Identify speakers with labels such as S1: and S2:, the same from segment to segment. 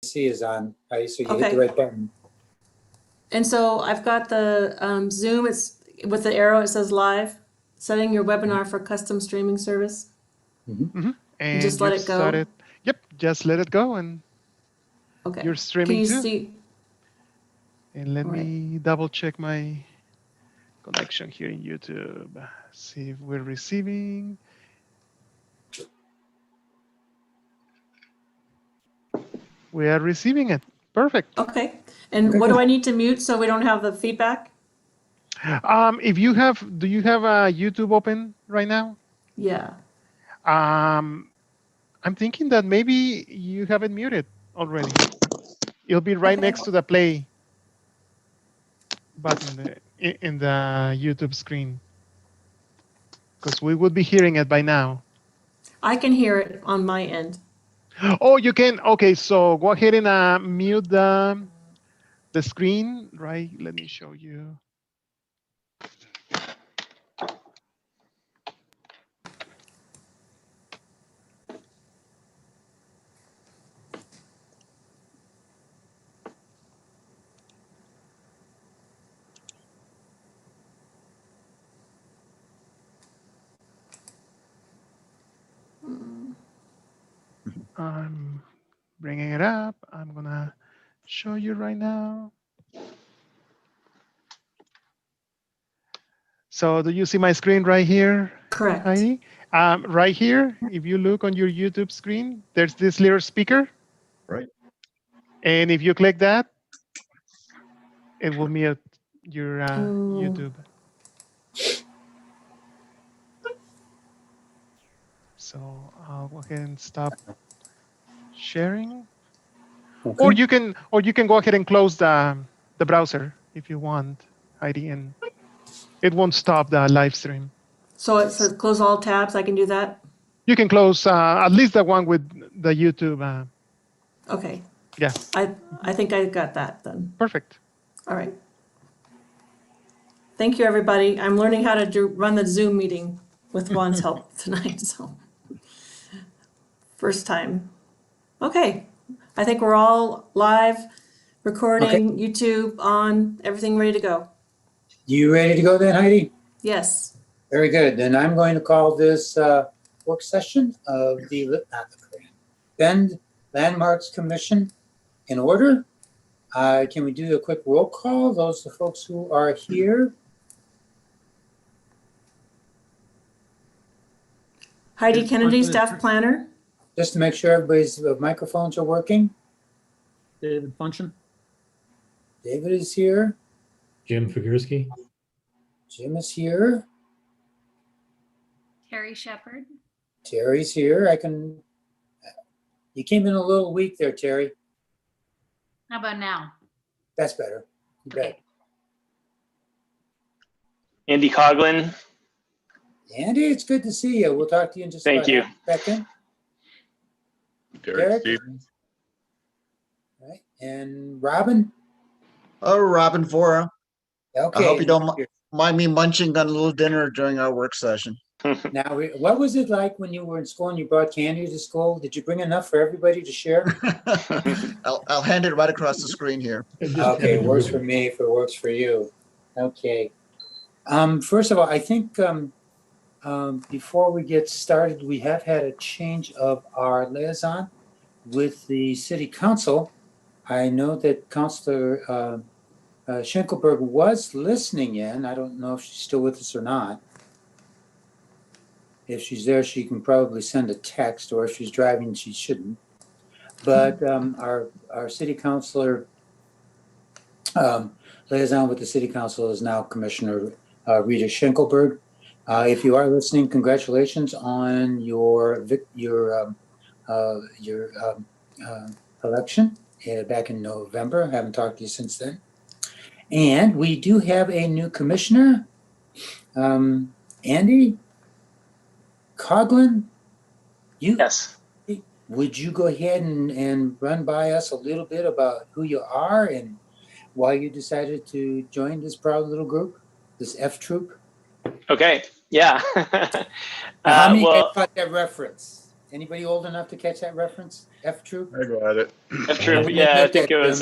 S1: see is on, right? So you hit
S2: Okay.
S1: the right button.
S2: And so I've got the Zoom, it's with the arrow, it says live, setting your webinar for custom streaming service.
S3: And
S2: Just let
S3: you've
S2: it go.
S3: started. Yep, just let it go, and
S2: Okay.
S3: you're
S2: Can
S3: streaming
S2: you
S3: too.
S2: see?
S3: And let
S2: All right.
S3: me double check my connection here in YouTube. See if we're receiving. We are receiving it. Perfect.
S2: Okay. And what do I need to mute so we don't have the feedback?
S3: If you have, do you have a YouTube open right now?
S2: Yeah.
S3: I'm thinking that maybe you have it muted already. It'll be right next to the play button in the YouTube screen, because we would be hearing it by now.
S2: I can hear it on my end.
S3: Oh, you can. Okay, so go ahead and mute the screen. Right. Let me show you. I'm bringing it up. I'm gonna show you right now. So do you see my screen right here?
S2: Correct.
S3: Heidi? Right here, if you look on your YouTube screen, there's this little speaker.
S4: Right.
S3: And if you click that, it will mute your YouTube. So I'll go ahead and stop sharing.
S1: Okay.
S3: Or you can go ahead and close the browser if you want, Heidi, and it won't stop the live stream.
S2: So it says close all tabs. I can do that?
S3: You can close at least the one with the YouTube.
S2: Okay.
S3: Yeah.
S2: I think I got that then.
S3: Perfect.
S2: All right. Thank you, everybody. I'm learning how to run the Zoom meeting with Juan's help tonight. So first time. Okay. I think we're all live, recording, YouTube on, everything ready to go.
S1: You ready to go then, Heidi?
S2: Yes.
S1: Very good. Then I'm going to call this work session of the Bend Landmarks Commission in order. Can we do a quick roll call? Those are the folks who are here.
S2: Heidi Kennedy, staff planner.
S1: Just to make sure everybody's microphones are working.
S5: David Function.
S1: David is here.
S6: Jim Figursky.
S1: Jim is here.
S7: Terry Shepard.
S1: Terry's here. You came in a little weak there, Terry.
S7: How about now?
S1: That's better. You bet.
S7: Okay.
S8: Andy Coughlin.
S1: Andy, it's good to see you. We'll talk to you in just
S8: Thank you.
S1: a second.
S4: Derek
S1: Derek?
S4: Stevens.
S1: Right. And Robin?
S9: Oh, Robin Vora.
S1: Okay.
S9: I hope you don't mind me munching on a little dinner during our work session.
S1: Now, what was it like when you were in school and you brought candy to school? Did you bring enough for everybody to share?
S9: I'll hand it right across the screen here.
S1: Okay, it works for me if it works for you. Okay. First of all, I think before we get started, we have had a change of our liaison with the city council. I know that Councilor Schenkelberg was listening in. I don't know if she's still with us or not. If she's there, she can probably send a text, or if she's driving, she shouldn't. But our city councilor liaison with the city council is now Commissioner Rita Schenkelberg. If you are listening, congratulations on your election back in November. I haven't talked to you since then. And we do have a new commissioner, Andy Coughlin.
S8: Yes.
S1: Would you go ahead and run by us a little bit about who you are and why you decided to join this proud little group, this F troop?
S8: Okay. Yeah.
S1: How many guys caught that reference? Anybody old enough to catch that reference? F troop?
S9: I got it.
S8: F Troop.
S1: wouldn't
S8: Yeah, I
S1: admit
S8: think
S1: that,
S8: it was.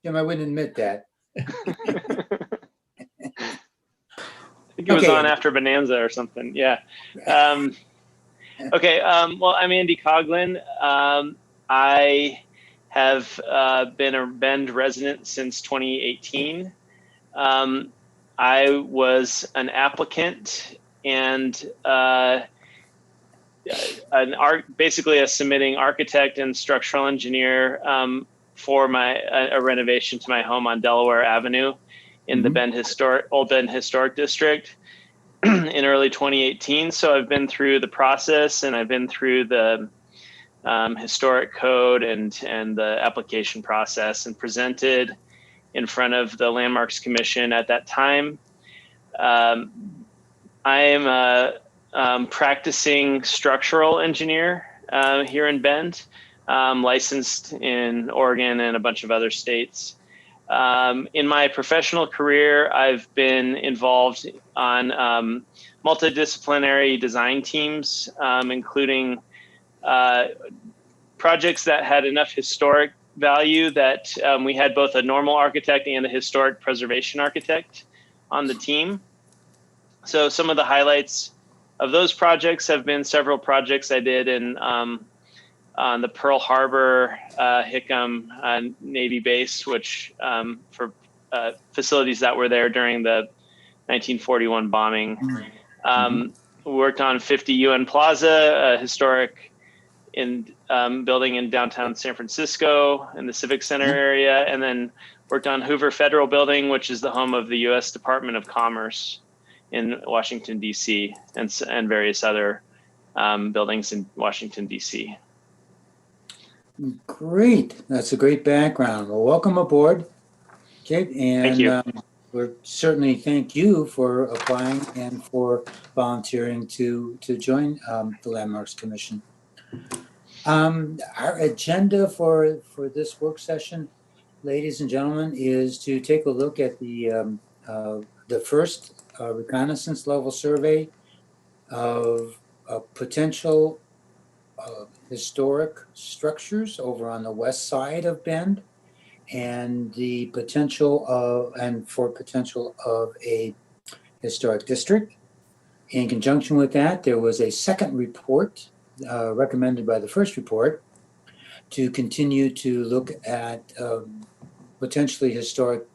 S1: Jim, I wouldn't admit that.
S8: I think it was
S1: Okay.
S8: on after Bonanza or something. Yeah. Okay. Well, I'm Andy Coughlin. I have been a Bend resident since 2018. I was an applicant and basically a submitting architect and structural engineer for a renovation to my home on Delaware Avenue in the Old Bend Historic District in early 2018. So I've been through the process and I've been through the historic code and the application process and presented in front of the Landmarks Commission at that time. I am a practicing structural engineer here in Bend, licensed in Oregon and a bunch of other states. In my professional career, I've been involved on multidisciplinary design teams, including projects that had enough historic value that we had both a normal architect and a historic preservation architect on the team. So some of the highlights of those projects have been several projects I did in on the Pearl Harbor Hickam Navy base, which for facilities that were there during the 1941 bombing. Worked on 50 UN Plaza, a historic building in downtown San Francisco in the Civic Center area, and then worked on Hoover Federal Building, which is the home of the U.S. Department of Commerce in Washington, D.C., and various other buildings in Washington, D.C.
S1: Great. That's a great background. Well, welcome aboard. Okay, and
S8: Thank you.
S1: we certainly thank you for applying and for volunteering to join the Landmarks Commission. Our agenda for this work session, ladies and gentlemen, is to take a look at the first reconnaissance level survey of potential historic structures over on the west side of Bend, and the potential of a historic district. In conjunction with that, there was a second report recommended by the first report to continue to look at potentially historic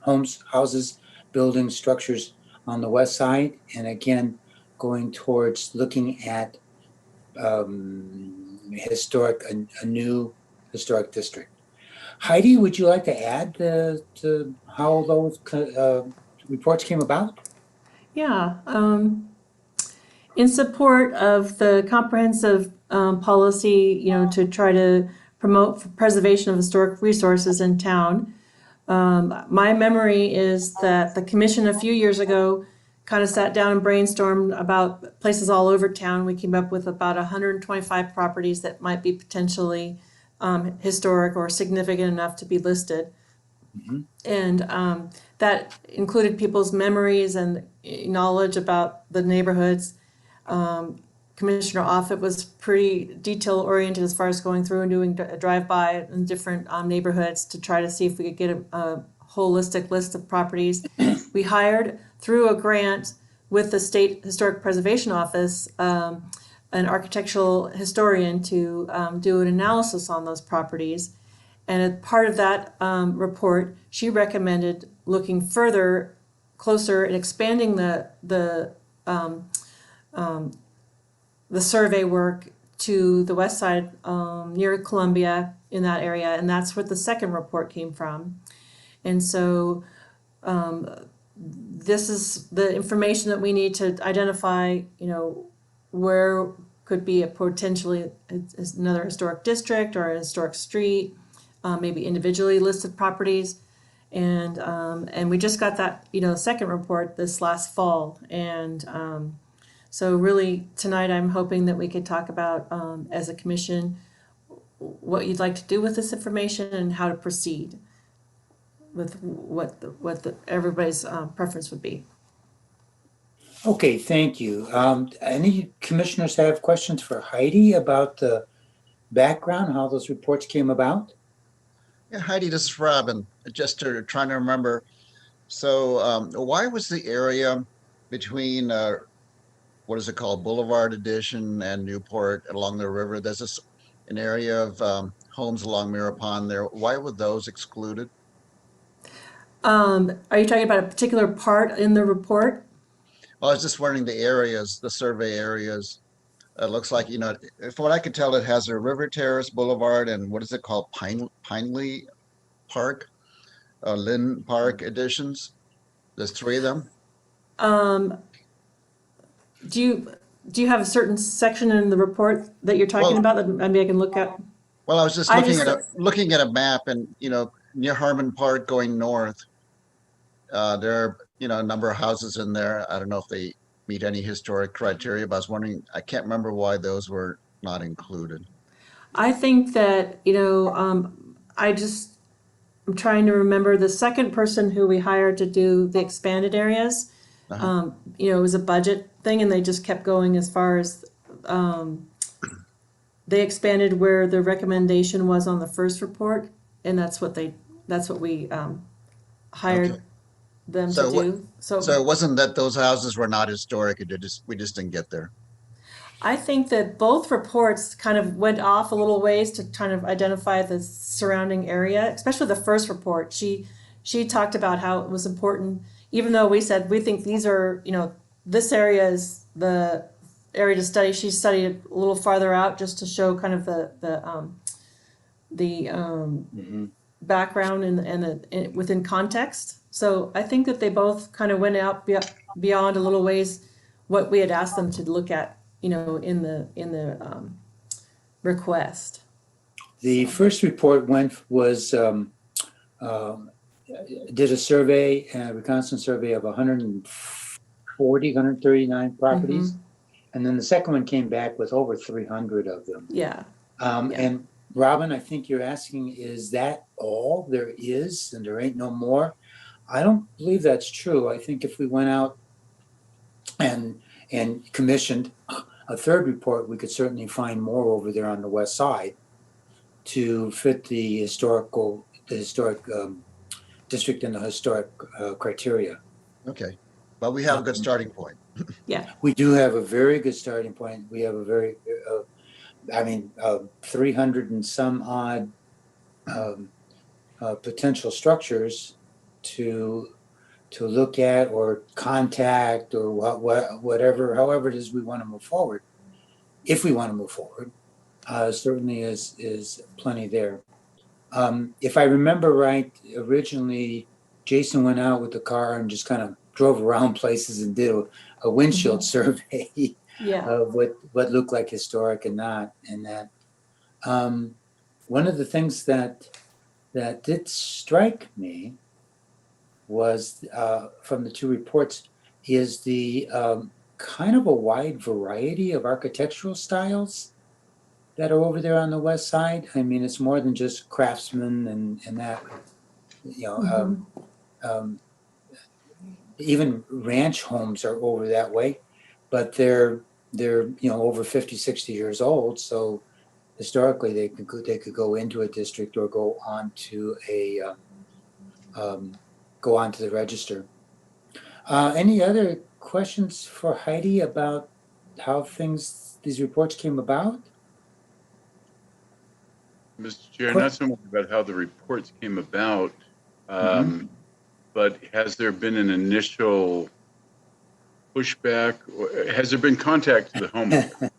S1: homes, houses, buildings, structures on the west side, and again going towards looking at a new historic district. Heidi, would you like to add to how those reports came about?
S2: Yeah. In support of the comprehensive policy, to try to promote preservation of historic resources in town, my memory is that the commission a few years ago kind of sat down and brainstormed about places all over town. We came up with about 125 properties that might be potentially historic or significant enough to be listed. And that included people's memories and knowledge about the neighborhoods. Commissioner Offutt was pretty detail oriented as far as going through and doing a drive-by in different neighborhoods to try to see if we could get a holistic list of properties. We hired through a grant with the State Historic Preservation Office an architectural historian to do an analysis on those properties. And as part of that report, she recommended looking closer and expanding the survey work to the west side near Columbia in that area, and that's where the second report came from. And so this is the information that we need to identify, where could be a potentially another historic district or a historic street, maybe individually listed properties. And we just got that, second report this last fall. And so really tonight I'm hoping that we could talk about, as a commission, what you'd like to do with this information and how to proceed with what everybody's preference would be.
S1: Okay, thank you. Any commissioners have questions for Heidi about the background, how those reports came about?
S9: Yeah, Heidi, this is Robin. Just trying to remember. So, why was the area between what is it called, Boulevard Edition and Newport along the river? There's an area of homes along Mirror Pond there. Why were those excluded?
S2: Are you talking about a particular part in the report?
S9: Well, I was just wondering the areas, the survey areas. It looks like, from what I could tell, it has a River Terrace Boulevard and what is it called, Pineley Park, Lynn Park additions. There's three of them.
S2: Um, do you have a certain section in the report that you're talking
S9: Well-
S2: about that maybe I can look at?
S9: Well, I was just
S2: I
S9: looking
S2: just-
S9: looking at a map, and near Harmon Park going north, there are a number of houses in there. I don't know if they meet any historic criteria, but I was wondering. I can't remember why those were not included.
S2: I think that, I'm trying to remember the second person who we hired to do the expanded areas.
S9: Uh-huh.
S2: It was a budget thing and they just kept going as far as, they expanded where the recommendation was on the first report. And that's what we, hired
S9: Okay.
S2: them
S9: So
S2: to
S9: what-
S2: do.
S9: So it wasn't that those houses were not historic. We just didn't get there.
S2: I think that both reports kind of went off a little ways to kind of identify the surrounding area, especially the first report. She talked about how it was important, even though we said we think these are, this area is the area to study. She studied it a little farther out just to show kind of the background and within context. So I think that they both kind of went out beyond a little ways what we had asked them to look at, in the request.
S1: The first report did a survey, a reconnaissance survey of 139 properties. And then the second one came back with over 300 of them.
S2: Yeah.
S1: And Robin, I think you're asking, is that all there is and there ain't no more? I don't believe that's true. I think if we went out and commissioned a third report, we could certainly find more over there on the west side to fit the historic district and the historic criteria.
S9: Okay, but we have a good starting point.
S1: We do have a very good starting point. We have a very, 300 and some odd potential structures to look at or contact or whatever, however it is we want to move forward. If we want to move forward, certainly is plenty there. If I remember right, originally Jason went out with the car and just kind of drove around places and did a windshield survey of what looked like historic and not, and that. One of the things that did strike me was from the two reports is the kind of a wide variety of architectural styles that are over there on the west side. I mean, it's more than just craftsmen and that, even ranch homes are over that way, but they're over 50, 60 years old. So historically they could go into a district or go on to the register. Any other questions for Heidi about how these reports came about?
S4: Mr. Chair, not so much about how the reports came about, but has there been an initial pushback? Or has there been contact to the homeowner?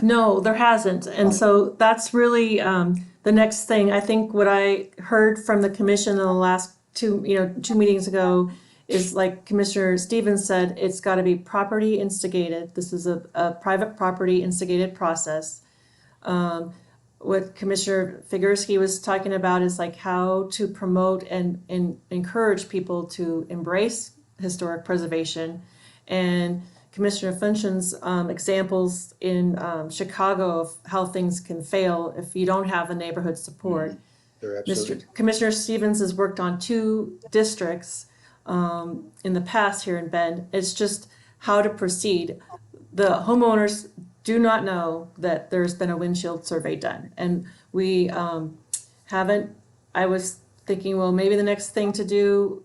S2: No, there hasn't. And so that's really the next thing. I think what I heard from the commission in the last two meetings ago is, like Commissioner Stevens said, it's got to be property instigated. This is a private property instigated process. What Commissioner Figursky was talking about is like how to promote and encourage people to embrace historic preservation. And Commissioner Function's examples in Chicago of how things can fail if you don't have the neighborhood support. Commissioner Stevens has worked on 2 districts in the past here in Bend. It's just how to proceed. The homeowners do not know that there's been a windshield survey done. And we haven't, I was thinking, well, maybe the next thing to do,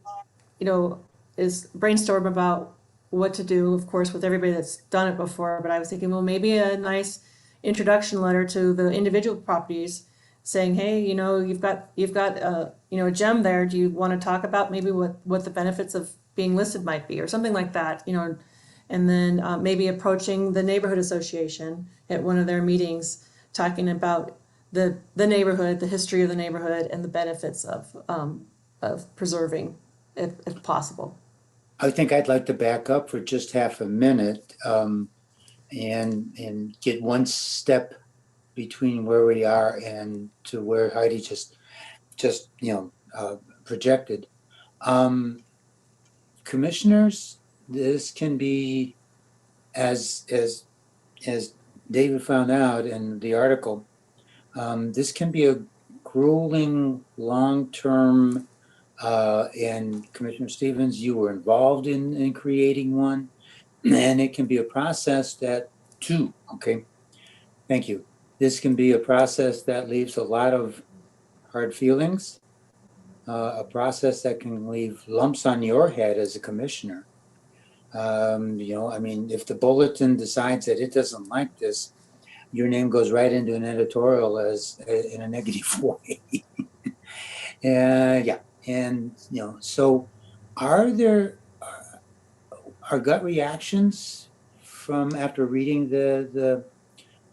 S2: is brainstorm about what to do, of course, with everybody that's done it before. But I was thinking, well, maybe a nice introduction letter to the individual properties saying, hey, you've got a gem there. Do you want to talk about maybe what the benefits of being listed might be, or something like that, and then maybe approaching the neighborhood association at one of their meetings, talking about the neighborhood, the history of the neighborhood, and the benefits of preserving, if possible.
S1: I think I'd like to back up for just half a minute and get one step between where we are and to where Heidi just projected. Commissioners, this can be, as David found out in the article, this can be a grueling, long-term, and Commissioner Stevens, you were involved in creating one, and it can be a process that too, okay, thank you. This can be a process that leaves a lot of hard feelings, a process that can leave lumps on your head as a commissioner. If the bulletin decides that it doesn't like this, your name goes right into an editorial as in a negative way. So are gut reactions from after reading the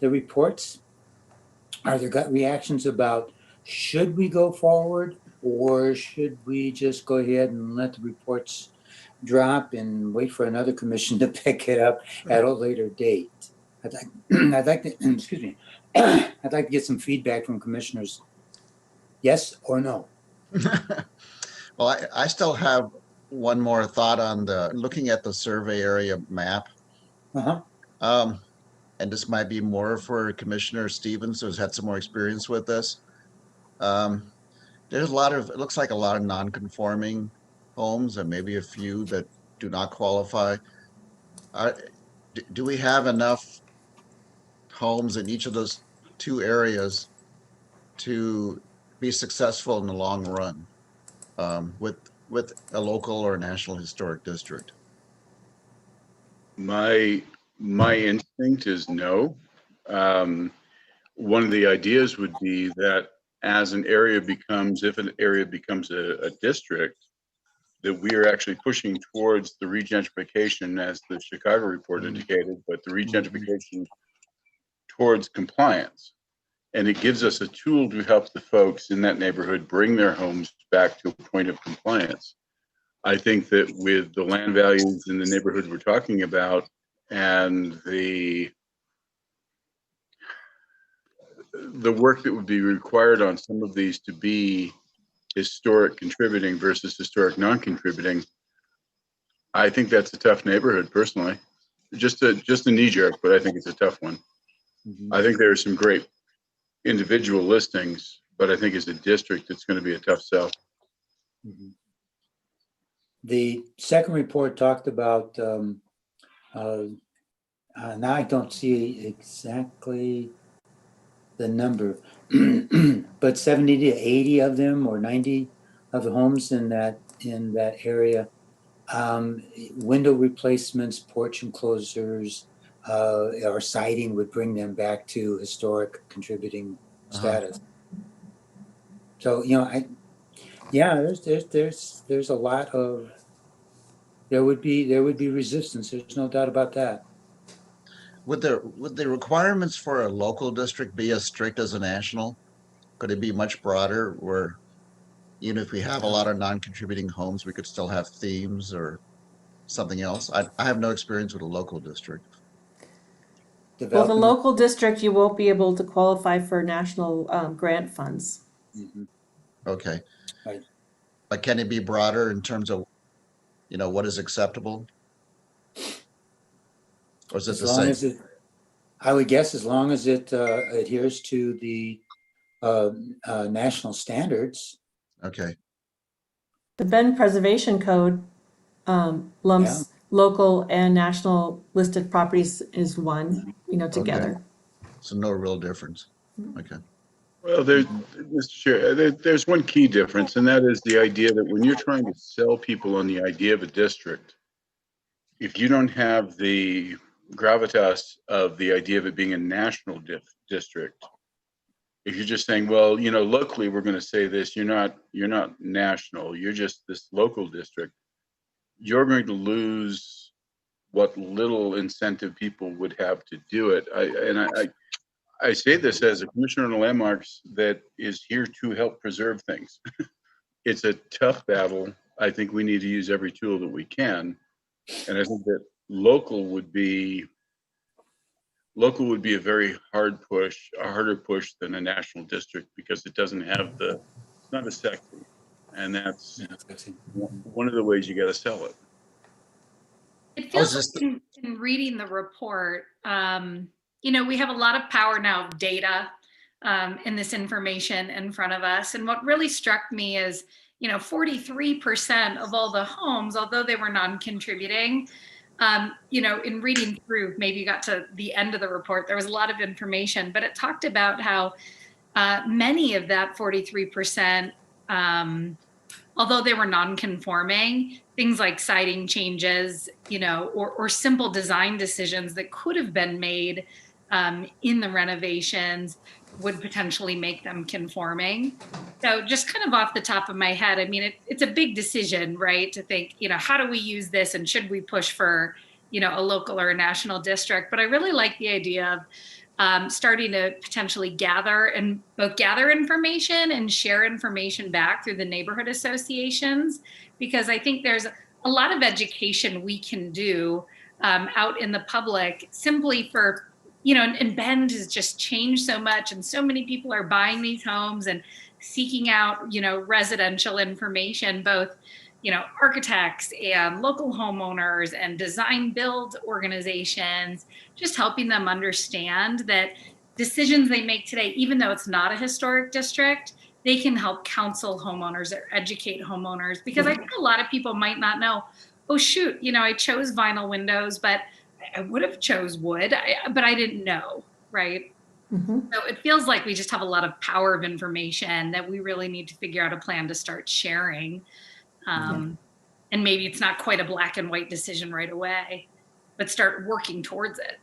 S1: reports? Are there gut reactions about should we go forward, or should we just go ahead and let the reports drop and wait for another commission to pick it up at a later date? I'd like to excuse me. I'd like to get some feedback from commissioners. Yes or no?
S9: Well, I still have one more thought on looking at the survey area map.
S1: Uh-huh.
S9: And this might be more for Commissioner Stevens, who's had some more experience with this. There's it looks like a lot of non-conforming homes and maybe a few that do not qualify. Do we have enough homes in each of those two areas to be successful in the long run with a local or national historic district?
S4: My instinct is no. One of the ideas would be that if an area becomes a district, that we are actually pushing towards the regentrification, as the Chicago report indicated, but the regentrification towards compliance. And it gives us a tool to help the folks in that neighborhood bring their homes back to a point of compliance. I think that with the land values in the neighborhood we're talking about and the work that would be required on some of these to be historic contributing versus historic non-contributing, I think that's a tough neighborhood personally. Just a knee jerk, but I think it's a tough one.
S1: Mm-hmm.
S4: I think there are some great individual listings, but I think as a district, it's going to be a tough sell.
S1: Mm-hmm. The second report talked about, now I don't see exactly the number, but 70 to 80 of them or 90 of the homes in that area, window replacements, porch enclosures, or siding would bring them back to historic contributing status. So, there's a lot of, there would be resistance. There's no doubt about that.
S9: Would the requirements for a local district be as strict as a national? Could it be much broader, where even if we have a lot of non-contributing homes, we could still have themes or something else? I have no experience with a local district.
S2: Well, the local district, you won't be able to qualify for national grant funds.
S1: Mm-hmm.
S9: Okay.
S1: Right.
S9: But can it be broader in terms of, what is acceptable? Or is it the same?
S1: I would guess as long as it adheres to the national standards.
S9: Okay.
S2: The Bend Preservation Code lumps local and national listed properties is one, together.
S9: So no real difference. Okay.
S4: Well, Mr. Chair, there's one key difference, and that is the idea that when you're trying to sell people on the idea of a district, if you don't have the gravitas of the idea of it being a national district, if you're just saying, well, locally we're going to say this, you're not national, you're just this local district, you're going to lose what little incentive people would have to do it. I say this as a commissioner on landmarks that is here to help preserve things. It's a tough battle. I think we need to use every tool that we can. And I think that local would be a very hard push, a harder push than a national district, because it doesn't have it's not as sexy. And that's one of the ways you got to sell it.
S7: It feels like in reading the report, we have a lot of power now of data in this information in front of us. And what really struck me is, 43% of all the homes, although they were non-contributing, in reading through, maybe you got to the end of the report, there was a lot of information, but it talked about how many of that 43%, although they were non-conforming, things like siding changes, or simple design decisions that could have been made in the renovations would potentially make them conforming. So just kind of off the top of my head, I mean, it's a big decision, right? To think, how do we use this, and should we push for, a local or a national district? But I really like the idea of starting to potentially gather information and share information back through the neighborhood associations, because I think there's a lot of education we can do out in the public simply for, and Bend has just changed so much, and so many people are buying these homes and seeking out, residential information, both, architects and local homeowners and design build organizations, just helping them understand that decisions they make today, even though it's not a historic district, they can help counsel homeowners or educate homeowners. Because I think a lot of people might not know, oh shoot, I chose vinyl windows, but I would have chose wood, but I didn't know, right?
S2: Mm-hmm.
S7: So it feels like we just have a lot of power of information that we really need to figure out a plan to start sharing. And maybe it's not quite a black and white decision right away, but start working towards it.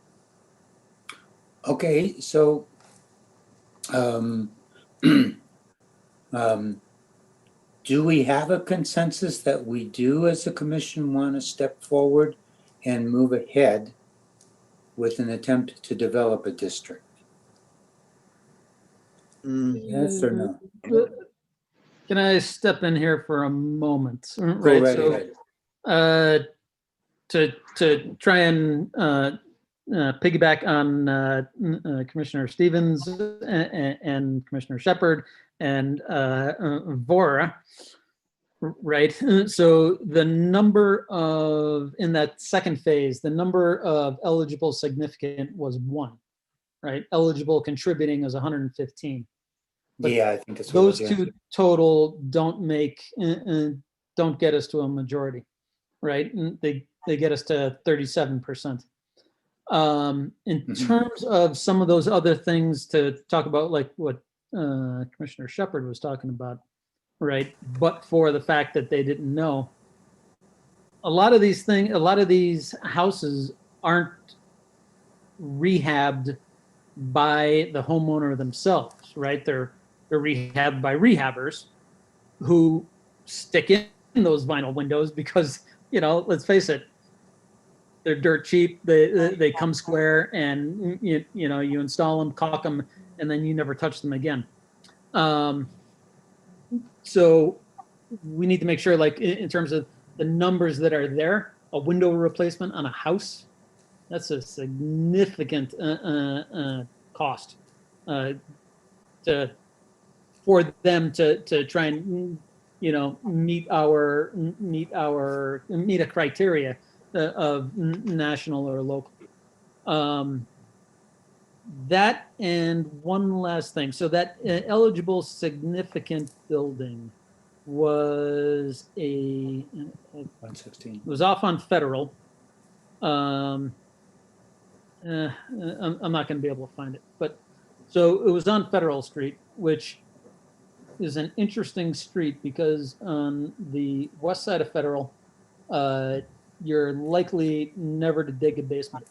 S1: Okay, so do we have a consensus that we do as a commission want to step forward and move ahead with an attempt to develop a district? Yes or no?
S5: Can I step in here for a moment?
S1: Go
S5: Right.
S1: right ahead.
S5: To try and piggyback on Commissioner Stevens and Commissioner Shepard and Vora, right? So the number in that second phase, the number of eligible significant was 1, right? Eligible contributing is 115. But
S1: Yeah, I think that's what
S5: those
S1: we're doing.
S5: two total don't get us to a majority, right? And they get us to 37%. In terms of some of those other things to talk about, like what Commissioner Shepard was talking about, right? But for the fact that they didn't know, a lot of these houses aren't rehabbed by the homeowner themselves, right? They're rehabbed by rehabbers who stick in those vinyl windows because, let's face it, they're dirt cheap. They come square, and you install them, caulk them, and then you never touch them again. So we need to make sure, like in terms of the numbers that are there, a window replacement on a house, that's a significant cost for them to try and meet a criteria of national or local. That, and one last thing. So that eligible significant building was
S1: 116.
S5: was off on Federal, I'm not going to be able to find it, but so it was on Federal Street, which is an interesting street because on the west side of Federal, you're likely never to dig a basement.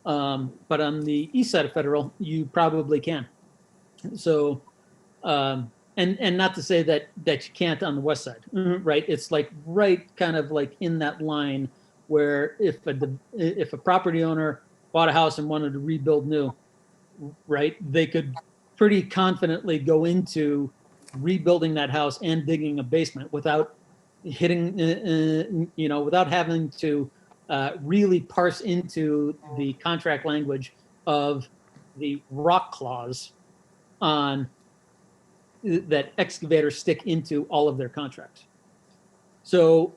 S5: But on the east side of Federal, you probably can. So, and not to say that you can't on the west side, right? It's like right kind of like in that line where if a property owner bought a house and wanted to rebuild new, right, they could pretty confidently go into rebuilding that house and digging a basement without hitting, without having to really parse into the contract language of the rock clause on that excavators stick into all of their contracts. So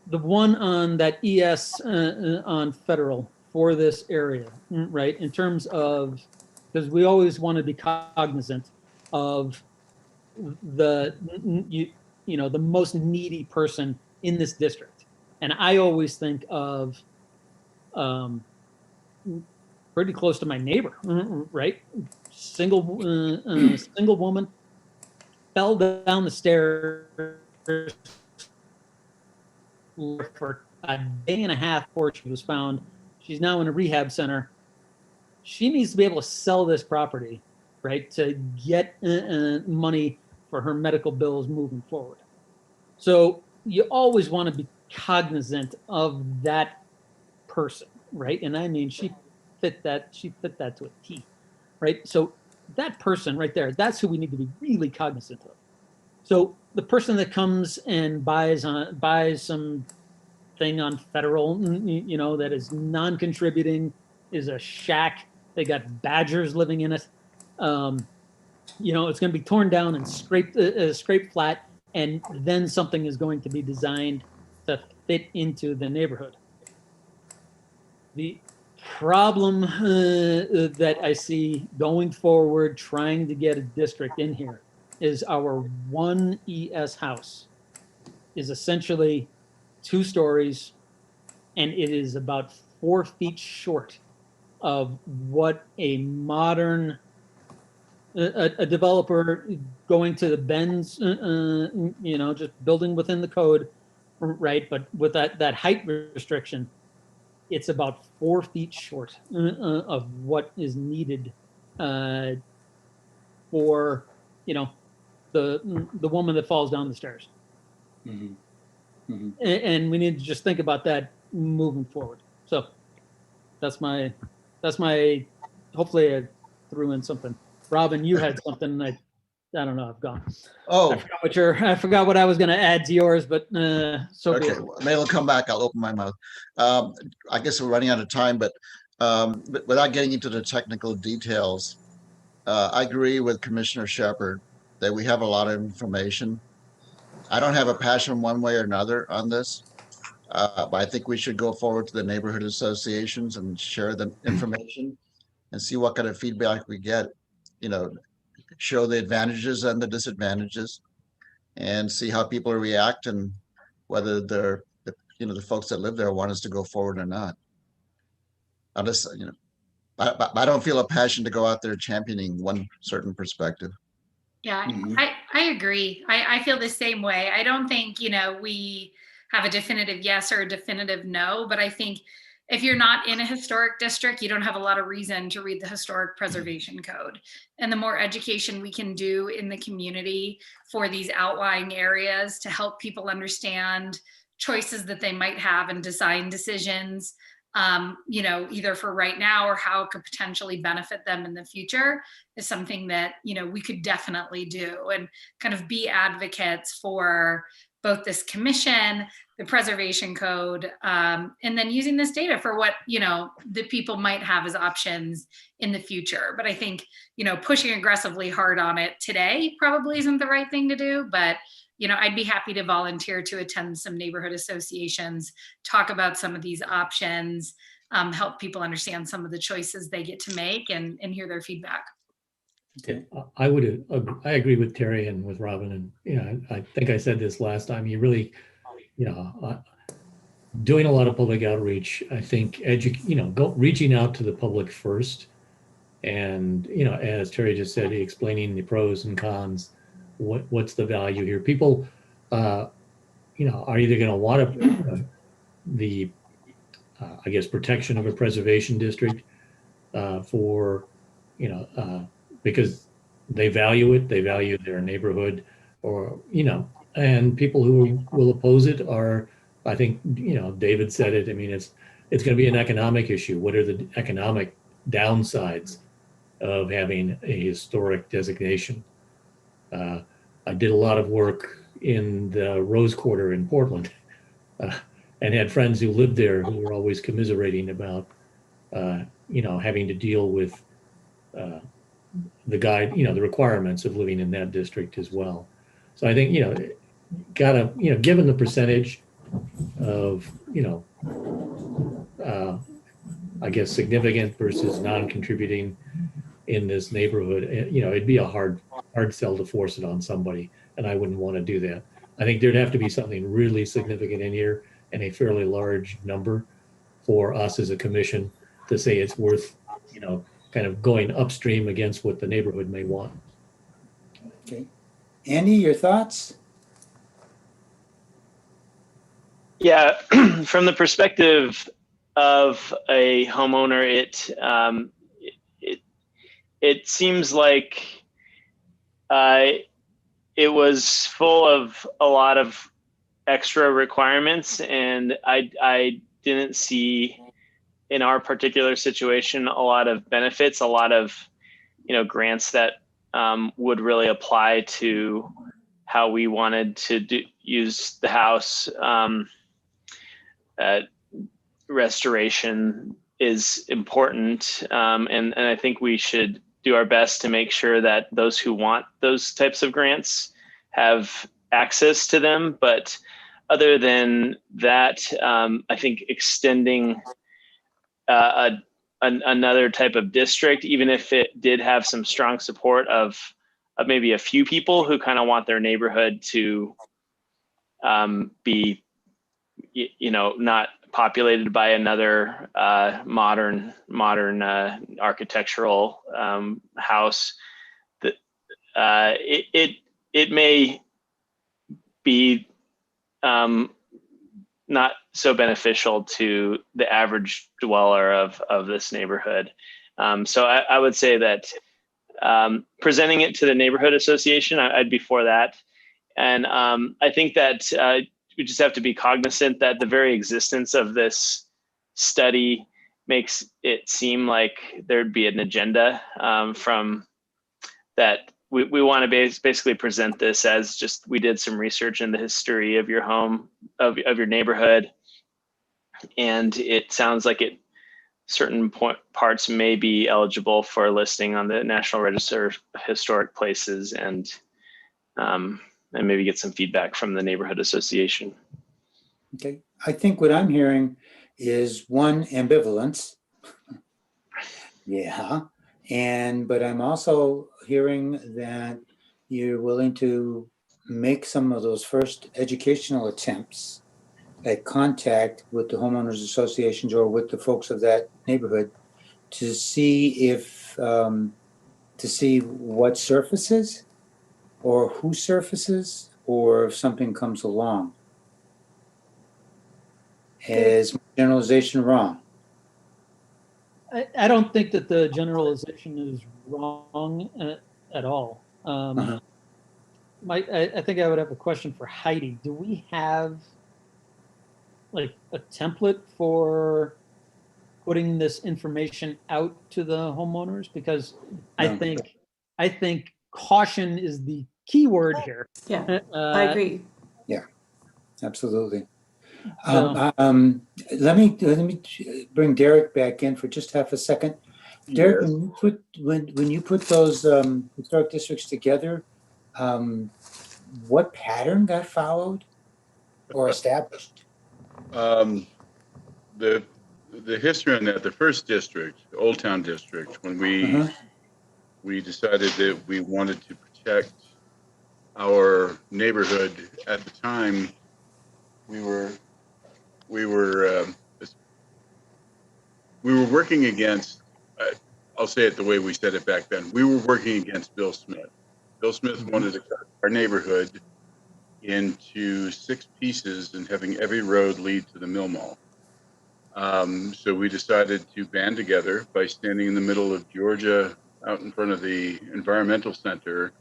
S5: the one on that ES on Federal for this area, right? In terms of, because we always want to be cognizant of the the most needy person in this district, and I always think of pretty close to my neighbor, right? Single woman fell down the stairs for a day and a half before she was found. She's now in a rehab center. She needs to be able to sell this property, right, to get money for her medical bills moving forward. So you always want to be cognizant of that person, right? And I mean, she fit that to a T, right? So that person right there, that's who we need to be really cognizant of. So the person that comes and buys some thing on Federal, that is non-contributing, is a shack. They got badgers living in it. It's going to be torn down and scraped flat, and then something is going to be designed to fit into the neighborhood. The problem that I see going forward, trying to get a district in here, is our one ES house is essentially 2 stories, and it is about 4 feet short of what a modern a developer going to the bends, just building within the code, right? But with that height restriction, it's about 4 feet short of what is needed for the woman that falls down the stairs.
S1: Mhm. Mhm.
S5: And we need to just think about that moving forward. So that's my hopefully I threw in something. Robin, you had something. I don't know, I've gone.
S9: Oh,
S5: I forgot what I was going to add to yours, but so be
S9: okay.
S5: it.
S9: Maybe it'll come back. I'll open my mouth. I guess we're running out of time, but without getting into the technical details, I agree with Commissioner Shepard that we have a lot of information. I don't have a passion one way or another on this, but I think we should go forward to the neighborhood associations and share the information and see what kind of feedback we get. Show the advantages and the disadvantages, and see how people react and whether the folks that live there want us to go forward or not. I don't feel a passion to go out there championing one certain perspective.
S7: Yeah,
S1: Mhm.
S7: I agree. I feel the same way. I don't think, we have a definitive yes or a definitive no, but I think if you're not in a historic district, you don't have a lot of reason to read the historic preservation code. And the more education we can do in the community for these outlying areas to help people understand choices that they might have and design decisions, either for right now or how it could potentially benefit them in the future, is something that, we could definitely do, and kind of be advocates for both this commission, the preservation code, and then using this data for what, the people might have as options in the future. But I think, pushing aggressively hard on it today probably isn't the right thing to do, but I'd be happy to volunteer to attend some neighborhood associations, talk about some of these options, help people understand some of the choices they get to make, and hear their feedback.
S1: Okay.
S6: I agree with Terry and with Robin, and I think I said this last time. You really, doing a lot of public outreach. I think reaching out to the public first, and as Terry just said, explaining the pros and cons. What's the value here? People, are either going to want the I guess protection of a preservation district for because they value it, they value their neighborhood, or and people who will oppose it are, I think, David said it. I mean, it's going to be an economic issue. What are the economic downsides of having a historic designation? I did a lot of work in the Rose Quarter in Portland, and had friends who lived there who were always commiserating about, having to deal with the requirements of living in that district as well. So I think, given the percentage of, I guess significant versus non-contributing in this neighborhood, it'd be a hard sell to force it on somebody, and I wouldn't want to do that. I think there'd have to be something really significant in here and a fairly large number for us as a commission to say it's worth, kind of going upstream against what the neighborhood may want.
S1: Okay. Andy, your thoughts?
S8: Yeah, from the perspective of a homeowner, it seems like it was full of a lot of extra requirements, and I didn't see in our particular situation a lot of benefits, a lot of grants that would really apply to how we wanted to use the house. Restoration is important, and I think we should do our best to make sure that those who want those types of grants have access to them. But other than that, I think extending another type of district, even if it did have some strong support of maybe a few people who kind of want their neighborhood to be, not populated by another modern architectural house, that it may be not so beneficial to the average dweller of this neighborhood. So I would say that presenting it to the neighborhood association, I'd be for that. And I think that we just have to be cognizant that the very existence of this study makes it seem like there'd be an agenda from that. We want to basically present this as just, we did some research in the history of your home, of your neighborhood, and it sounds like certain parts may be eligible for listing on the National Register of Historic Places, and maybe get some feedback from the neighborhood association.
S1: Okay, I think what I'm hearing is one, ambivalence. Yeah. But I'm also hearing that you're willing to make some of those first educational attempts at contact with the homeowners associations or with the folks of that neighborhood to see what surfaces or who surfaces, or if something comes along. Is my generalization wrong?
S5: I don't think that the generalization is wrong at all. I think I would have a question for Heidi. Do we have like a template for putting this information out to the homeowners? Because
S1: No.
S5: I think caution is the key word here.
S2: Yeah, I agree.
S1: Absolutely.
S5: So-
S1: Let me bring Derek back in for just half a second. Derek, when you put those historic districts together, what pattern got followed or established?
S4: The history on that, the first district, Old Town District, when we decided that we wanted to protect our neighborhood at the time, we were we were working against. I'll say it the way we said it back then. We were working against Bill Smith. Bill Smith wanted to cut our neighborhood into 6 pieces and having every road lead to the mill mall. So we decided to band together by standing in the middle of Georgia out in front of the environmental center.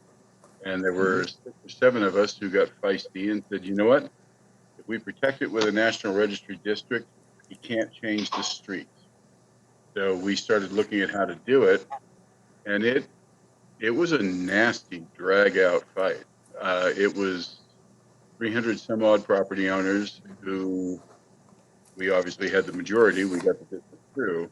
S4: And there were 6 or 7 of us who got feisty and said, you know what? If we protect it with a National Registry district, you can't change the streets. So we started looking at how to do it. And it was a nasty drag out fight. It was 300 some odd property owners who we obviously had the majority. We got the business through.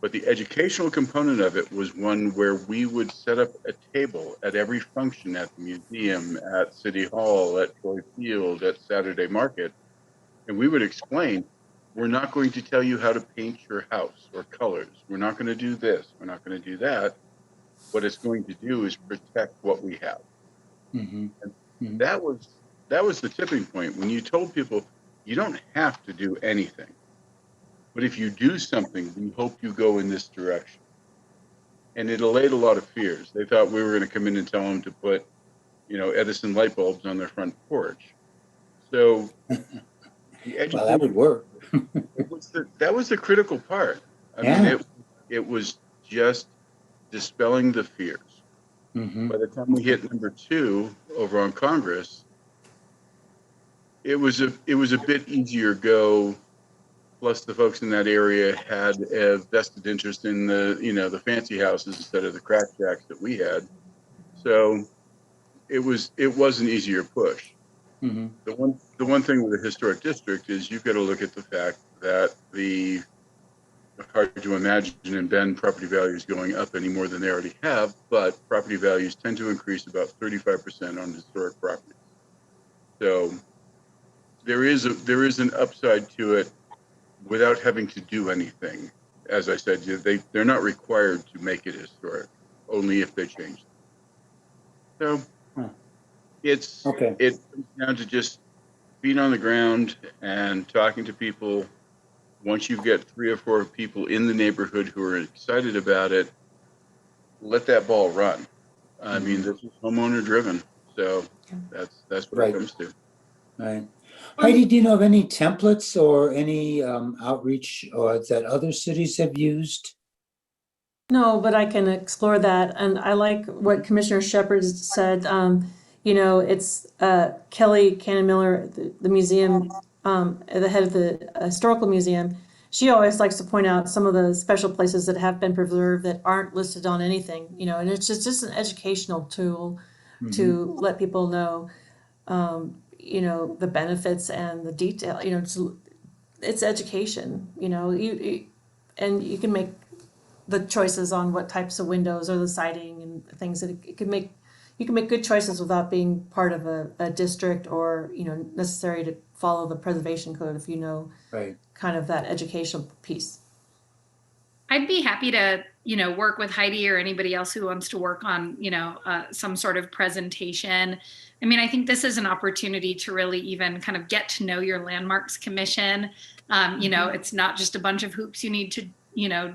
S4: But the educational component of it was one where we would set up a table at every function, at the museum, at City Hall, at Troy Field, at Saturday Market. And we would explain, we're not going to tell you how to paint your house or colors. We're not going to do this. We're not going to do that. What it's going to do is protect what we have. And that was the tipping point when you told people you don't have to do anything, but if you do something, we hope you go in this direction. And it allayed a lot of fears. They thought we were going to come in and tell them to put, Edison light bulbs on their front porch. So
S1: Well, that would work.
S4: that was the critical part. I mean, it was just dispelling the fears. By the time we hit number 2 over on Congress, it was a bit easier go. Plus, the folks in that area had a vested interest in the fancy houses instead of the crack shacks that we had. So it was an easier push. The one thing with a historic district is you've got to look at the fact that the hard to imagine in Bend property values going up any more than they already have, but property values tend to increase about 35% on historic properties. So there is an upside to it without having to do anything. As I said, they're not required to make it historic, only if they change it. So it comes down to just feet on the ground and talking to people. Once you get 3 or 4 people in the neighborhood who are excited about it, let that ball run. I mean, this is homeowner driven, so that's what it comes to.
S1: Right. Heidi, do you know of any templates or any outreach that other cities have used?
S2: No, but I can explore that. And I like what Commissioner Shepard said. It's Kelly Cannon Miller, the museum, the head of the historical museum. She always likes to point out some of the special places that have been preserved that aren't listed on anything, and it's just an educational tool to let people know, the benefits and the detail, it's education, and you can make the choices on what types of windows or the siding and things that you can make good choices without being part of a district or, necessary to follow the preservation code if you know kind of that educational piece.
S7: I'd be happy to, work with Heidi or anybody else who wants to work on, some sort of presentation. I mean, I think this is an opportunity to really even kind of get to know your Landmarks Commission. It's not just a bunch of hoops you need to,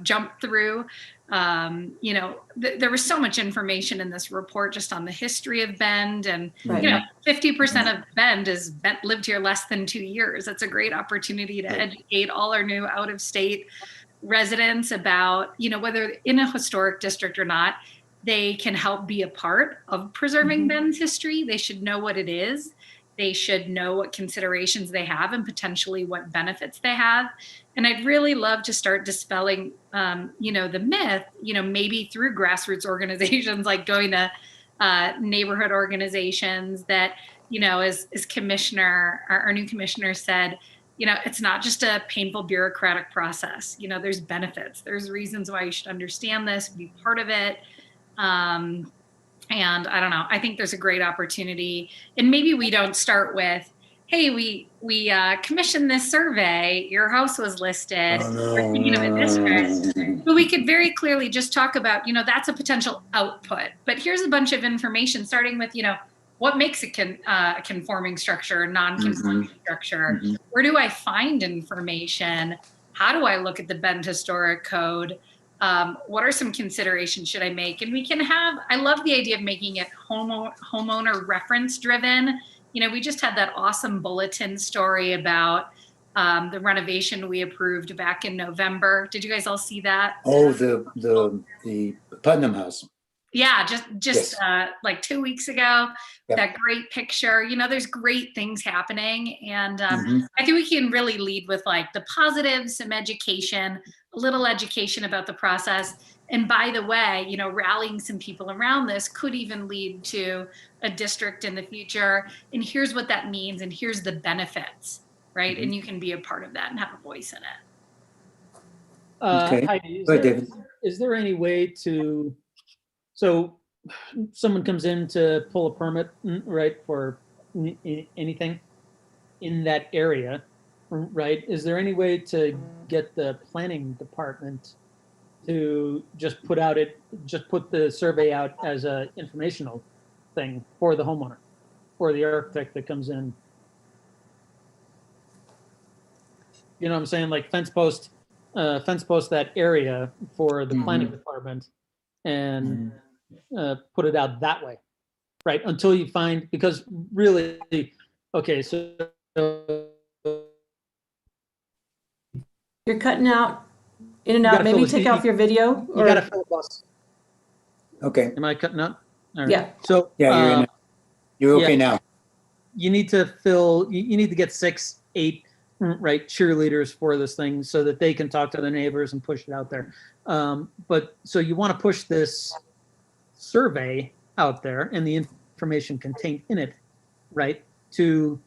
S7: jump through. There was so much information in this report just on the history of Bend, and 50% of Bend is lived here less than 2 years. It's a great opportunity to educate all our new out-of-state residents about, whether in a historic district or not, they can help be a part of preserving Bend's history. They should know what it is. They should know what considerations they have and potentially what benefits they have. And I'd really love to start dispelling, the myth, maybe through grassroots organizations, like going to neighborhood organizations that, as Commissioner, our new commissioner said, it's not just a painful bureaucratic process. There's benefits. There's reasons why you should understand this, be part of it. And I don't know, I think there's a great opportunity. And maybe we don't start with, hey, we commissioned this survey, your house was listed, we're thinking of a district. But we could very clearly just talk about, that's a potential output. But here's a bunch of information starting with, what makes a conforming structure, a non-conforming structure? Where do I find information? How do I look at the Bend Historic Code? What are some considerations should I make? And we can have, I love the idea of making it homeowner reference driven. You know, we just had that awesome bulletin story about the renovation we approved back in November. Did you guys all see that?
S1: Oh, the Putnam House.
S7: Yeah, just
S1: Yes.
S7: like 2 weeks ago,
S1: Yep.
S7: that great picture. You know, there's great things happening. And
S1: Mhm.
S7: I think we can really lead with like the positives, some education, a little education about the process. And by the way, you know, rallying some people around this could even lead to a district in the future. And here's what that means. And here's the benefits, right? And you can be a part of that and have a voice in it.
S1: Okay.
S5: Heidi,
S1: Go ahead, David.
S5: is there any way to, so someone comes in to pull a permit, right, for anything in that area, right? Is there any way to get the planning department to just put the survey out as a informational thing for the homeowner or the architect that comes in? You know what I'm saying? Like fence post that area for the planning department and put it out that way, right? Until you find, because really, okay, so
S2: You're cutting out, in and
S5: You
S2: out.
S5: gotta
S2: Maybe
S5: fill
S2: take
S5: the-
S2: off your video.
S5: you
S2: Or,
S5: gotta fill a bus.
S1: Okay.
S5: Am I cutting out? All right.
S2: Yeah.
S5: So
S1: Yeah, you're in. You're okay
S5: yeah.
S1: now.
S5: You need to fill. You need to get 6, 8, right, cheerleaders for this thing so that they can talk to their neighbors and push it out there. But so you want to push this survey out there and the information contained in it, right, to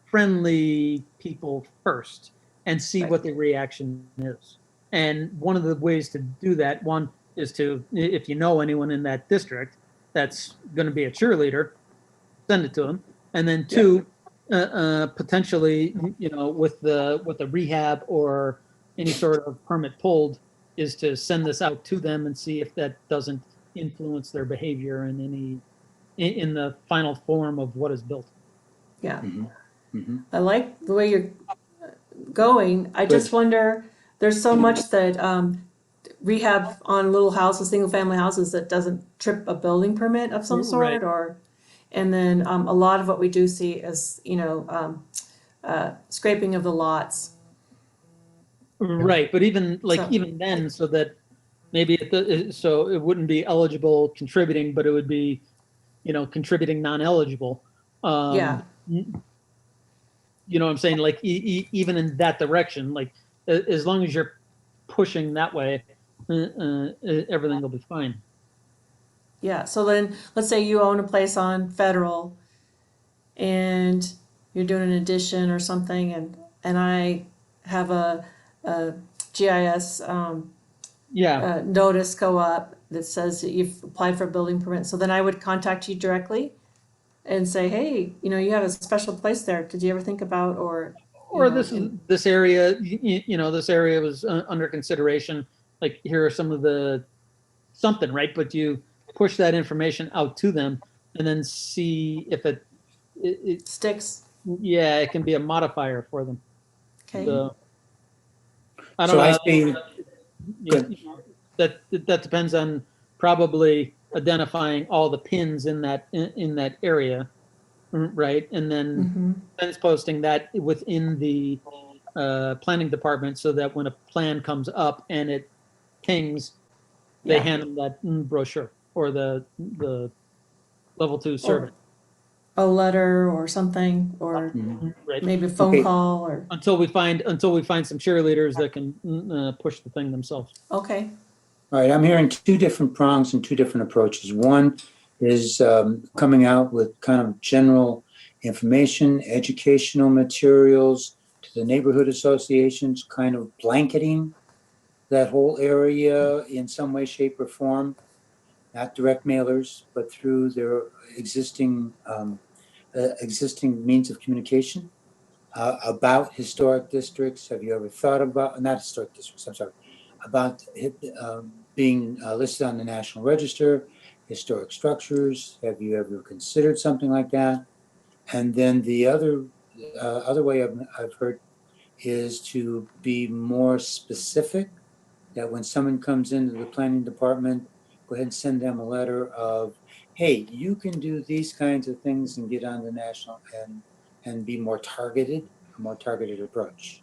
S5: friendly people first and see what the reaction is. And one of the ways to do that, one is to, if you know anyone in that district that's going to be a cheerleader, send it to them. And then two, potentially, you know, with the rehab or any sort of permit pulled, is to send this out to them and see if that doesn't influence their behavior in the final form of what is built.
S2: yeah.
S1: Mhm.
S2: I like the way you're going. I just wonder, there's so much that rehab on little houses, single family houses, that doesn't trip a building permit of some sort,
S5: Right.
S2: or, and then a lot of what we do see is, you know, scraping of the lots.
S5: Right, but even
S2: So-
S5: even then, so that maybe so it wouldn't be eligible contributing, but it would be, you know, contributing non-eligible.
S2: Yeah.
S5: You know what I'm saying? Like even in that direction, like as long as you're pushing that way, everything will be fine.
S2: Yeah, so then let's say you own a place on Federal and you're doing an addition or something, and I have a GIS
S5: Yeah,
S2: notice go up that says that you've applied for a building permit. So then I would contact you directly and say, hey, you know, you have a special place there. Did you ever think about, or
S5: or
S2: know,
S5: this area, you know, this area was under consideration. Like here are some of the something, right? But you push that information out to them and then see if it
S2: sticks?
S5: yeah, it can be a modifier for them.
S2: Okay.
S5: So I don't
S1: So I
S5: know.
S1: see,
S5: That depends on probably identifying all the pins in that area, right? And then fence posting that within the planning department so that when a plan comes up and it pings, they
S2: Yeah.
S5: hand them that brochure or the level 2 survey.
S2: A letter or something, or
S5: Right.
S2: maybe a phone
S1: Okay.
S2: call, or,
S5: Until we find some cheerleaders that can push the thing themselves.
S2: okay.
S1: all right, I'm hearing two different prongs and two different approaches. One is coming out with kind of general information, educational materials to the neighborhood associations, kind of blanketing that whole area in some way, shape, or form, not direct mailers, but through their existing means of communication about historic districts. Have you ever thought about, not historic districts, I'm sorry, about being listed on the National Register? historic structures? Have you ever considered something like that? And then the other way I've heard is to be more specific, that when someone comes into the planning department, go ahead and send them a letter of, hey, you can do these kinds of things and get on the national and be more targeted, a more targeted approach.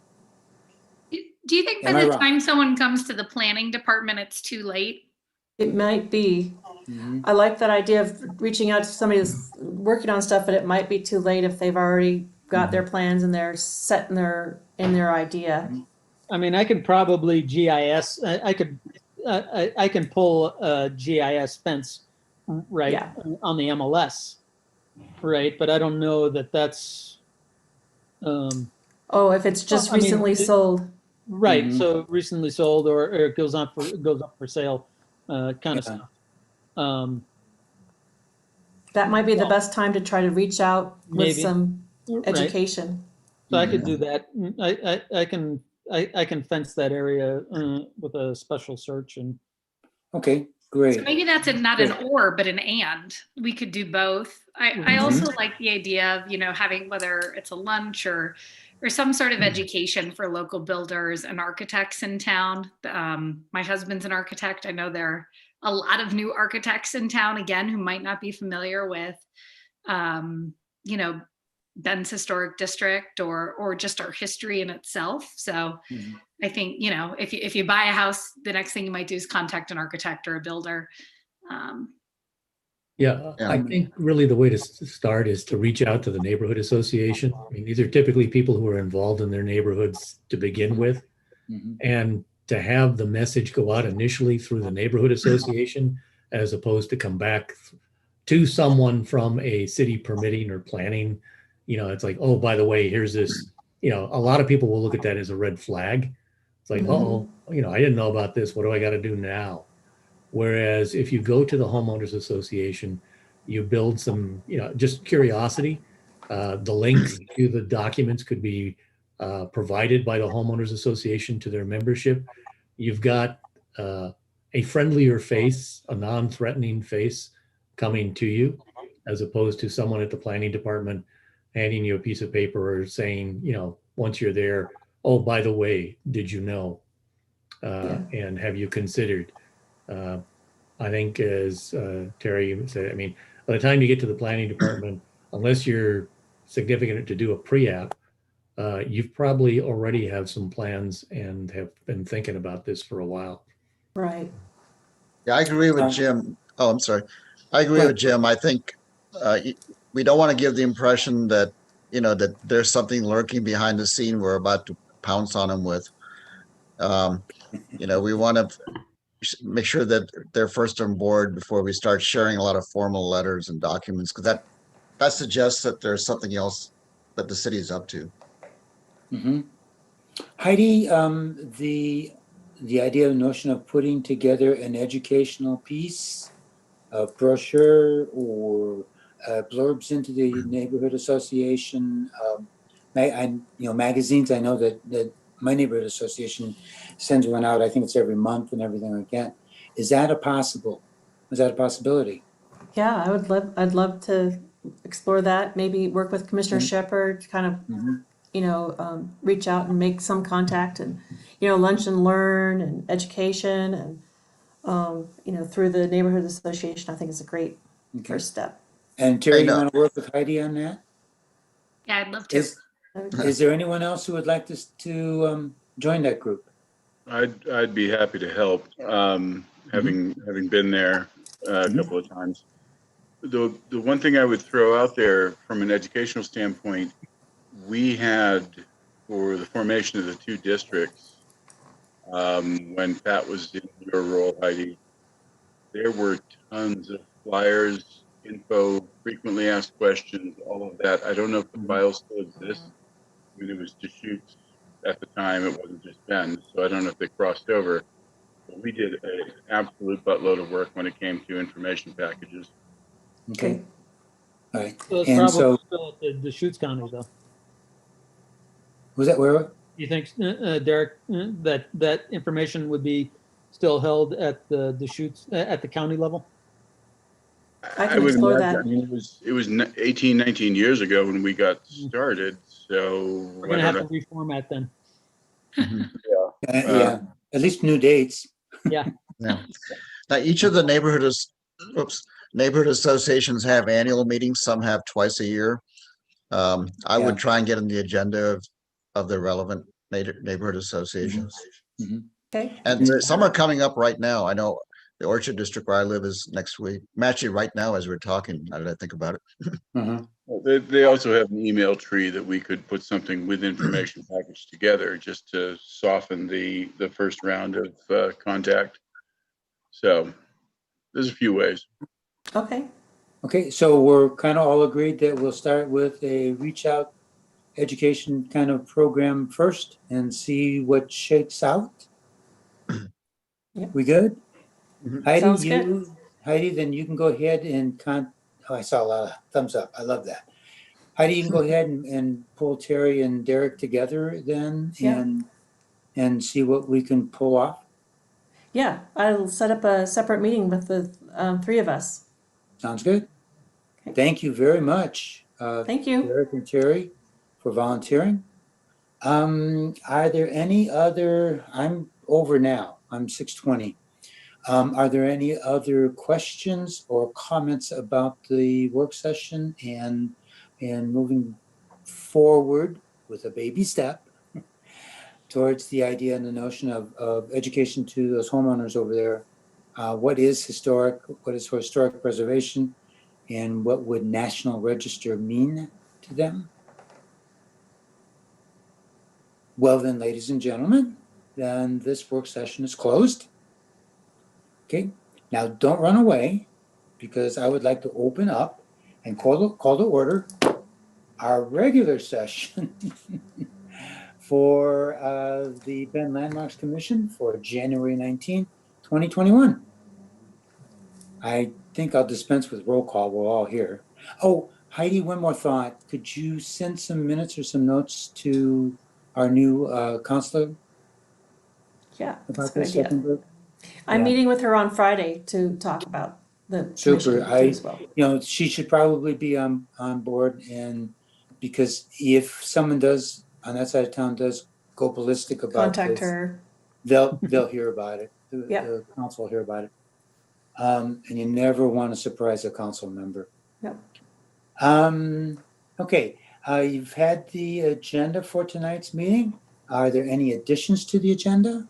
S7: Do you think by
S1: Am I
S7: the
S1: wrong?
S7: time someone comes to the planning department, it's too late?
S2: It might be.
S1: Mhm.
S2: I like that idea of reaching out to somebody that's working on stuff, but it might be too late if they've already got their plans and they're set in their idea.
S5: I mean, I could probably GIS, I can pull a GIS fence, right,
S2: Yeah.
S5: on the MLS, right? But I don't know that that's,
S2: Oh, if it's just
S5: I mean,
S2: recently sold.
S5: right,
S1: Mhm.
S5: so recently sold or it goes up for sale, kind
S1: Yeah.
S5: of stuff.
S2: That might be the best time to try to reach out with
S5: Maybe.
S2: some
S5: Right.
S2: education.
S5: So I could do that. I can fence that area with a special search and.
S1: Okay,
S7: So
S1: great.
S7: maybe that's not an or, but an and. We could do both. I also like the idea of, having, whether it's a lunch or some sort of education for local builders and architects in town. My husband's an architect. I know there are a lot of new architects in town, again, who might not be familiar with, Ben's historic district or just our history in itself. So I think, if you buy a house, the next thing you might do is contact an architect or a builder.
S6: Yeah,
S9: Yeah.
S6: I think really the way to start is to reach out to the neighborhood association. I mean, these are typically people who are involved in their neighborhoods to begin with.
S1: Mhm.
S6: And to have the message go out initially through the neighborhood association, as opposed to come back to someone from a city permitting or planning, it's like, oh, by the way, here's this, a lot of people will look at that as a red flag. It's like, oh, I didn't know about this. What do I got to do now? Whereas if you go to the homeowners association, you build some, just curiosity. The links to the documents could be provided by the homeowners association to their membership. You've got a friendlier face, a non-threatening face coming to you, as opposed to someone at the planning department handing you a piece of paper or saying, once you're there, oh, by the way, did you know? And have you considered? I think, as Terry said, I mean, by the time you get to the planning department, unless you're significant to do a pre-app, you've probably already have some plans and have been thinking about this for a while.
S2: Right.
S9: Yeah, I agree with Jim. Oh, I'm sorry. I agree with Jim. I think we don't want to give the impression that, that there's something lurking behind the scene we're about to pounce on them with. We want to make sure that they're first on board before we start sharing a lot of formal letters and documents, because that suggests that there's something else that the city is up to.
S1: Heidi, the idea, notion of putting together an educational piece, a brochure, or blurbs into the neighborhood association, magazines. I know that my neighborhood association sends one out. I think it's every month and everything like that. Is that a possibility?
S2: Yeah, I'd love to explore that. Maybe work with Commissioner Shepherd to kind of, reach out and make some contact and, lunch and learn and education and, through the neighborhood association, I think is a great first step.
S1: And Terry, you want to work with Heidi on that?
S7: Yeah, I'd love to.
S1: Is there anyone else who would like to join that group?
S4: I'd be happy to help, having been there a couple of times. The one thing I would throw out there from an educational standpoint, we had, for the formation of the two districts, when Pat was in your role, Heidi, there were tons of flyers, info, frequently asked questions, all of that. I don't know if the file still exists. I mean, it was Deschutes at the time. It wasn't just Ben, so I don't know if they crossed over. But we did an absolute buttload of work when it came to information packages.
S1: Okay. All right.
S5: So it's
S1: And
S5: probably
S1: so,
S5: still at the Deschutes County, though.
S1: was that where?
S5: You think, Derek, that information would be still held at the Deschutes, at the county level?
S2: I
S4: I
S2: can
S4: would
S2: explore
S4: imagine,
S2: that.
S4: I mean, it was 18, 19 years ago when we got started, so
S5: We're
S4: I
S5: gonna
S4: don't
S5: have to
S4: know.
S5: reformat then.
S9: Mhm.
S1: Yeah, at least new dates.
S5: Yeah.
S9: Yeah. Now, each of the neighborhood associations have annual meetings. Some have twice a year. I would
S1: Yeah.
S9: try and get in the agenda of the relevant neighborhood associations.
S1: Mhm.
S2: Okay.
S9: And some are coming up right now. I know the Orchard District where I live is next week. Actually, right now as we're talking, now that I think about it.
S1: Mhm.
S4: They also have an email tree that we could put something with information packaged together just to soften the first round of contact. So there's a few ways.
S2: Okay.
S1: Okay, so we're kind of all agreed that we'll start with a reach out education kind of program first and see what shakes out.
S2: Yep.
S1: We good?
S9: Mhm.
S2: Sounds good.
S1: Heidi, then you can go ahead and I saw a lot of thumbs up. I love that. Heidi, you can go ahead and pull Terry and Derek together then
S2: Yeah.
S1: and see what we can pull off.
S2: Yeah, I'll set up a separate meeting with the three of us.
S1: Sounds good.
S2: Okay.
S1: Thank you very much,
S2: Thank you.
S1: Derek and Terry, for volunteering. Are there any other, I'm over now, I'm 6:20. Are there any other questions or comments about the work session and moving forward with a baby step towards the idea and the notion of education to those homeowners over there? What is historic preservation, and what would National Register mean to them? Well then, ladies and gentlemen, then this work session is closed. Okay, now don't run away, because I would like to open up and call to order our regular session for the Bend Landmarks Commission for January 19, 2021. I think I'll dispense with roll call. We're all here. Oh, Heidi, one more thought. Could you send some minutes or some notes to our new counselor
S2: Yeah, that's a
S1: about
S2: good
S1: this
S2: idea.
S1: second group?
S2: I'm
S1: Yeah.
S2: meeting with her on Friday to talk about the
S1: Super.
S2: commission too as well.
S1: She should probably be on board, and because if someone does on that side of town does go ballistic about
S2: Contact
S1: this,
S2: her.
S1: they'll hear about it.
S2: Yeah.
S1: The council will hear about it. And you never want to surprise a council member.
S2: Yep.
S1: Okay, you've had the agenda for tonight's meeting. Are there any additions to the agenda?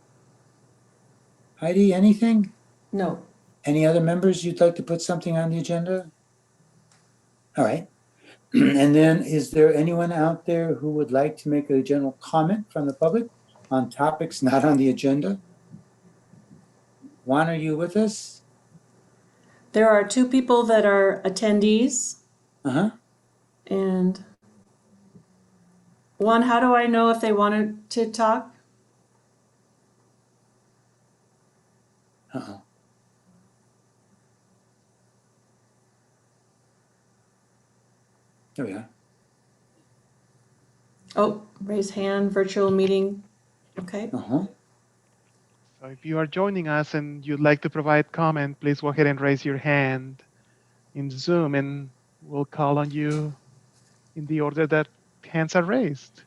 S1: Heidi, anything?
S2: No.
S1: Any other members you'd like to put something on the agenda? All right. And then is there anyone out there who would like to make a general comment from the public on topics not on the agenda? Juan, are you with us?
S2: There are two people that are attendees,
S1: Uh-huh.
S2: and one, how do I know if they wanted to talk?
S1: Uh-oh. There we are.
S2: Oh, raise hand, virtual meeting. Okay.
S1: Uh-huh.
S3: So if you are joining us and you'd like to provide comment, please go ahead and raise your hand in Zoom and we'll call on you in the order that hands are raised.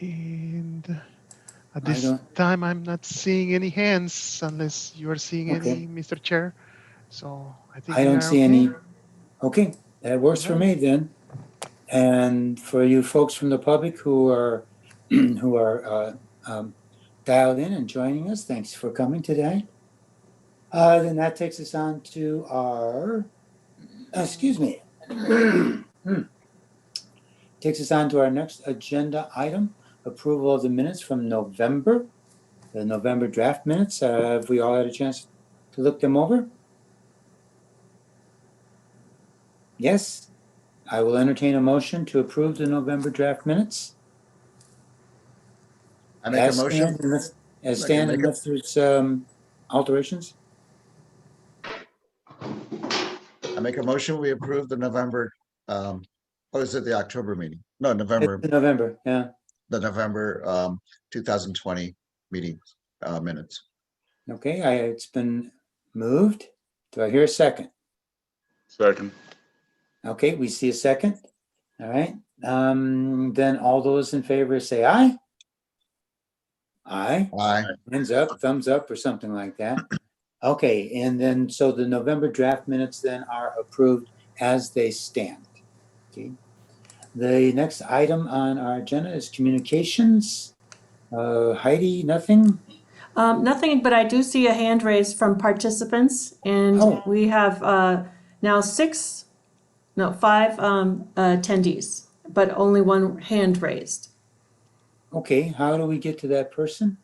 S3: And at this time, I'm not seeing any hands unless you are seeing any, Mr. Chair. So I think
S1: I don't see any. Okay, that works for
S3: Right.
S1: me then. And for you folks from the public who are dialed in and joining us, thanks for coming today. Then that takes us on to our, excuse me. Takes us on to our next agenda item, approval of the minutes from November, the November draft minutes. Have we all had a chance to look them over? Yes, I will entertain a motion to approve the November draft minutes.
S9: I make a motion.
S1: As stand unless there's alterations.
S9: I make a motion, we approve the November, what is it, the October meeting? No, November.
S1: It's November, yeah.
S9: the November 2020 meeting minutes.
S1: Okay, it's been moved. Do I hear a second?
S4: Second.
S1: Okay, we see a second. All right. Then all those in favor say aye. Aye.
S9: Aye.
S1: Hands up, thumbs up, or something like that. Okay, and then so the November draft minutes then are approved as they stand. Okay. The next item on our agenda is communications. Heidi, nothing?
S2: Nothing, but I do see a hand raised from participants, and
S1: Oh.
S2: we have now 5 attendees, but only one hand raised.
S1: Okay, how do we get to that person?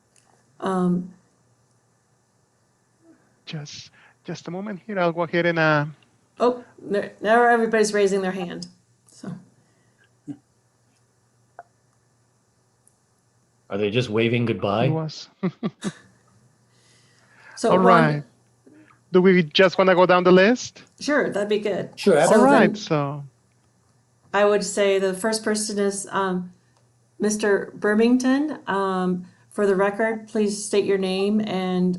S3: Just a moment here. I'll go ahead and
S2: Oh, now everybody's raising their hand. So
S6: Are they just waving
S3: who
S6: goodbye?
S3: was.
S2: so
S3: All right. Do we just want to go down the list?
S2: Sure, that'd be good.
S1: Sure,
S3: All
S1: absolutely.
S3: right. So
S2: I would say the first person is Mr. Birmington. For the record, please state your name and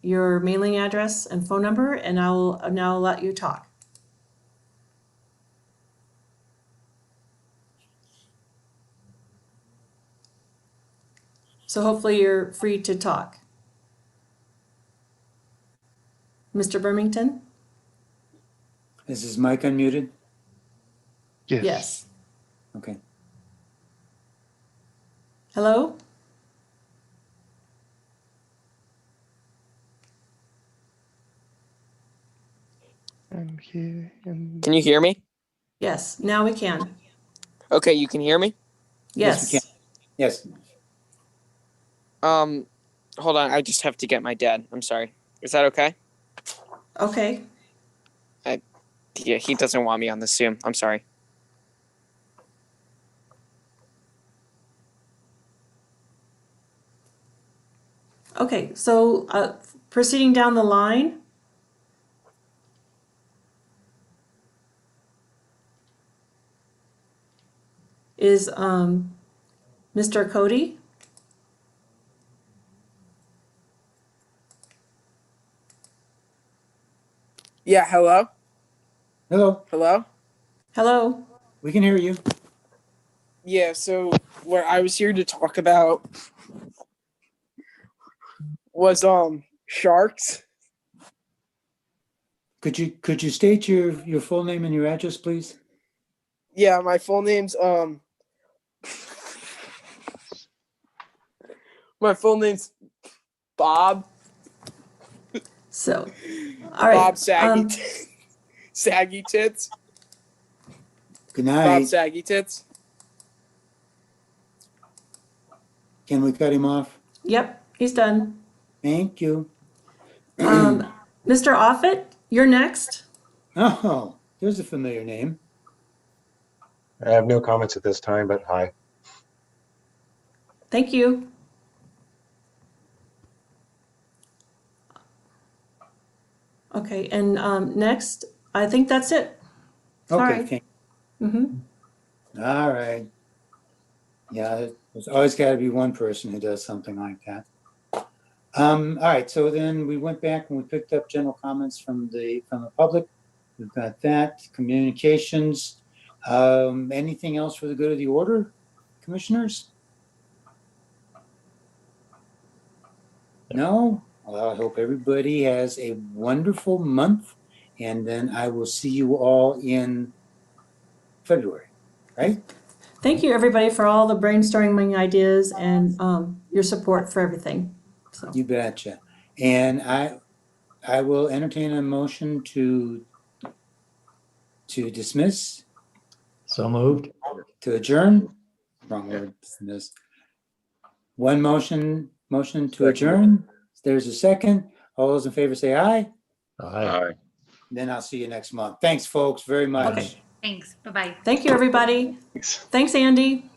S2: your mailing address and phone number, and I will now let you talk. So hopefully you're free to talk. Mr. Birmington?
S1: Is his mic unmuted?
S3: yes.
S2: Yes.
S1: Okay.
S2: Hello?
S3: And here and
S10: Can you hear me?
S2: Yes, now we can.
S10: Okay, you can hear me?
S1: Yes, we
S2: Yes.
S1: can. Yes.
S10: Hold on, I just have to get my dad. I'm sorry. Is that okay?
S2: Okay.
S10: Yeah, he doesn't want me on the Zoom. I'm sorry.
S2: Okay, so proceeding down the line. Is Mr. Cody?
S10: Yeah, hello?
S1: Hello,
S10: Hello?
S2: Hello?
S1: we can hear you.
S10: Yeah, so what I was here to talk about was sharks.
S1: Could you state your full name and your address, please?
S10: Yeah, my full name's Bob.
S2: So, all right.
S10: Bob Saggy Saggy Tits.
S1: Good
S10: Bob
S1: night.
S10: Saggy Tits.
S1: Can we cut him off?
S2: Yep, he's done.
S1: Thank you.
S2: Mr. Offit, you're next.
S1: Oh, there's a familiar name.
S11: I have no comments at this time, but hi.
S2: Thank you. Okay, and next, I think that's it. Sorry.
S1: Okay,
S2: Mm-hmm.
S1: all right. Yeah, there's always got to be one person who does something like that. All right, so then we went back and we picked up general comments from the public. We've got that, communications. Anything else for the good of the order, commissioners? No? Well, I hope everybody has a wonderful month, and then I will see you all in February, right?
S2: Thank you, everybody, for all the brainstorming ideas and your support for everything. So,
S1: You betcha. And I will entertain a motion to dismiss,
S6: So moved.
S1: to adjourn. Wrong word, dismiss. One motion to adjourn. There's a second. All those in favor say aye.
S6: Aye.
S4: Aye.
S1: Then I'll see you next month. Thanks, folks, very much.
S2: Okay.
S7: Thanks. Bye-bye.
S2: thank you, everybody.
S8: Thanks.
S2: Thanks, Andy.